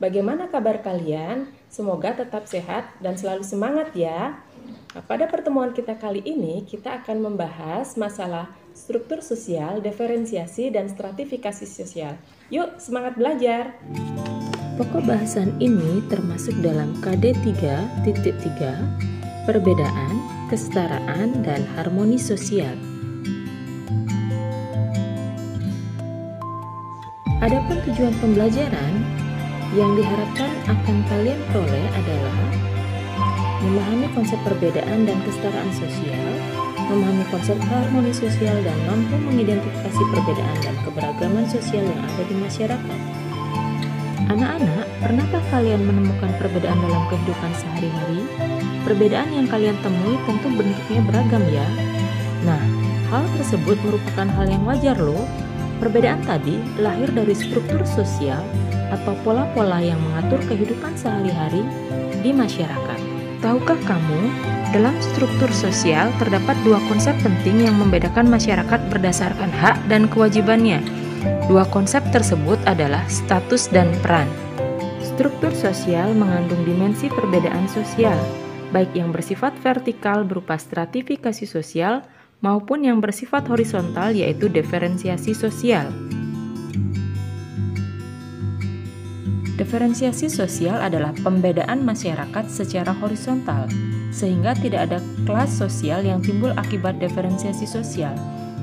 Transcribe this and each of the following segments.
Bagaimana kabar kalian? Semoga tetap sehat dan selalu semangat ya. Nah, pada pertemuan kita kali ini, kita akan membahas masalah struktur sosial, diferensiasi, dan stratifikasi sosial. Yuk, semangat belajar! Pokok bahasan ini termasuk dalam KD 3.3, perbedaan, kesetaraan, dan harmoni sosial. Adapun tujuan pembelajaran yang diharapkan akan kalian peroleh adalah memahami konsep perbedaan dan kesetaraan sosial, memahami konsep harmoni sosial, dan mampu mengidentifikasi perbedaan dan keberagaman sosial yang ada di masyarakat. Anak-anak, pernahkah kalian menemukan perbedaan dalam kehidupan sehari-hari? Perbedaan yang kalian temui tentu bentuknya beragam ya. Nah, hal tersebut merupakan hal yang wajar loh. Perbedaan tadi lahir dari struktur sosial atau pola-pola yang mengatur kehidupan sehari-hari di masyarakat. Tahukah kamu, dalam struktur sosial terdapat dua konsep penting yang membedakan masyarakat berdasarkan hak dan kewajibannya. Dua konsep tersebut adalah status dan peran. Struktur sosial mengandung dimensi perbedaan sosial, baik yang bersifat vertikal berupa stratifikasi sosial maupun yang bersifat horizontal yaitu diferensiasi sosial. Diferensiasi sosial adalah pembedaan masyarakat secara horizontal, sehingga tidak ada kelas sosial yang timbul akibat diferensiasi sosial.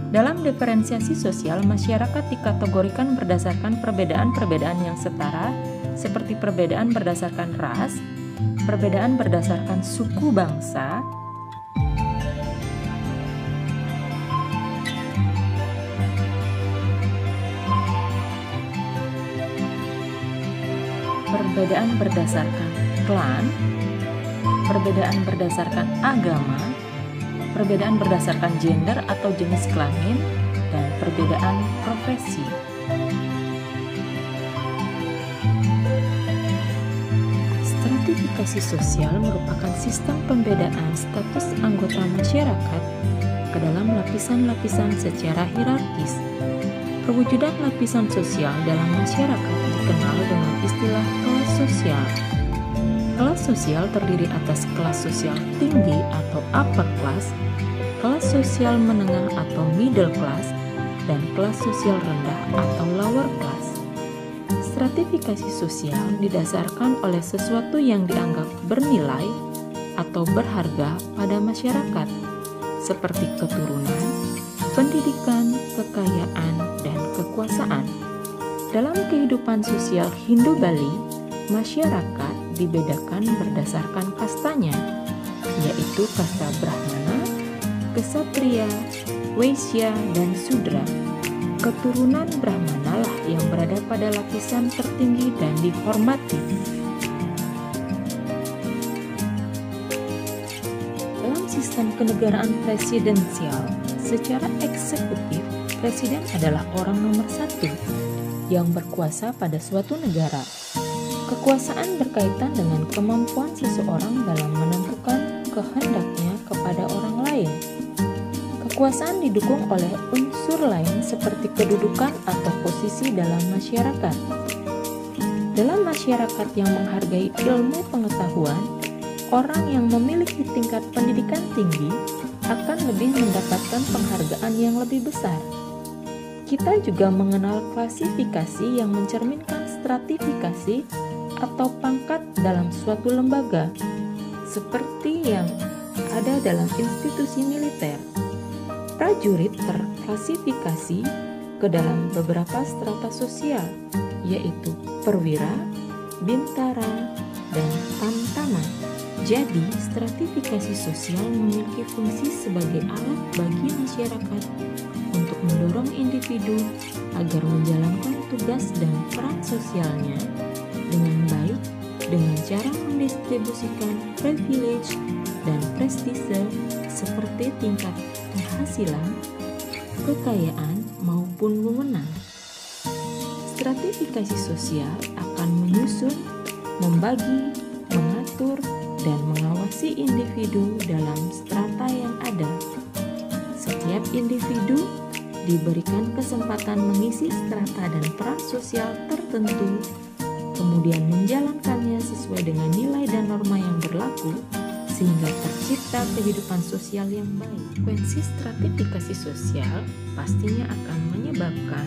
Dalam diferensiasi sosial, masyarakat dikategorikan berdasarkan perbedaan-perbedaan yang setara, seperti perbedaan berdasarkan ras, perbedaan berdasarkan suku bangsa, perbedaan berdasarkan klan, perbedaan berdasarkan agama, perbedaan berdasarkan gender atau jenis kelamin, dan perbedaan profesi. Stratifikasi sosial merupakan sistem pembedaan status anggota masyarakat ke dalam lapisan-lapisan secara hierarkis. Perwujudan lapisan sosial dalam masyarakat dikenal dengan istilah kelas sosial. Kelas sosial terdiri atas kelas sosial tinggi atau upper class, kelas sosial menengah atau middle class, dan kelas sosial rendah atau lower class. Stratifikasi sosial didasarkan oleh sesuatu yang dianggap bernilai atau berharga pada masyarakat, seperti keturunan, pendidikan, kekayaan, dan kekuasaan. Dalam kehidupan sosial Hindu-Bali, masyarakat dibedakan berdasarkan kastanya, yaitu kasta Brahmana, Ksatria, Waisya, dan Sudra. Keturunan Brahmana lah yang berada pada lapisan tertinggi dan dihormati. Dalam sistem kenegaraan presidensial, secara eksekutif, presiden adalah orang nomor satu yang berkuasa pada suatu negara. Kekuasaan berkaitan dengan kemampuan seseorang dalam menentukan kehendaknya kepada orang lain. Kekuasaan didukung oleh unsur lain seperti kedudukan atau posisi dalam masyarakat. Dalam masyarakat yang menghargai ilmu pengetahuan, orang yang memiliki tingkat pendidikan tinggi akan lebih mendapatkan penghargaan yang lebih besar. Kita juga mengenal klasifikasi yang mencerminkan stratifikasi atau pangkat dalam suatu lembaga, seperti yang ada dalam institusi militer. Prajurit terklasifikasi ke dalam beberapa strata sosial, yaitu perwira, bintara, dan tamtama. Jadi, stratifikasi sosial memiliki fungsi sebagai alat bagi masyarakat untuk mendorong individu agar menjalankan tugas dan peran sosialnya dengan baik dengan cara mendistribusikan privilege dan prestise seperti tingkat penghasilan, kekayaan, maupun wewenang. Stratifikasi sosial akan menyusun, membagi, mengatur, dan mengawasi individu dalam strata yang ada. Setiap individu diberikan kesempatan mengisi strata dan peran sosial tertentu kemudian menjalankannya sesuai dengan nilai dan norma yang berlaku, sehingga tercipta kehidupan sosial yang baik. Konsekuensi stratifikasi sosial pastinya akan menyebabkan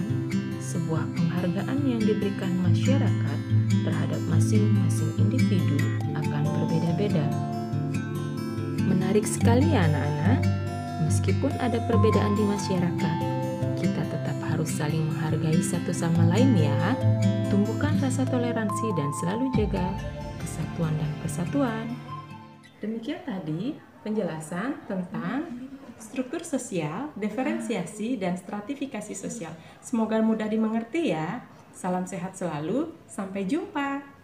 sebuah penghargaan yang diberikan masyarakat terhadap masing-masing individu akan berbeda-beda. Menarik sekali ya anak-anak, meskipun ada perbedaan di masyarakat, kita tetap harus saling menghargai satu sama lain ya. Tumbuhkan rasa toleransi dan selalu jaga kesatuan dan kesatuan. Demikian tadi penjelasan tentang struktur sosial, diferensiasi, dan stratifikasi sosial. Semoga mudah dimengerti ya. Salam sehat selalu, sampai jumpa.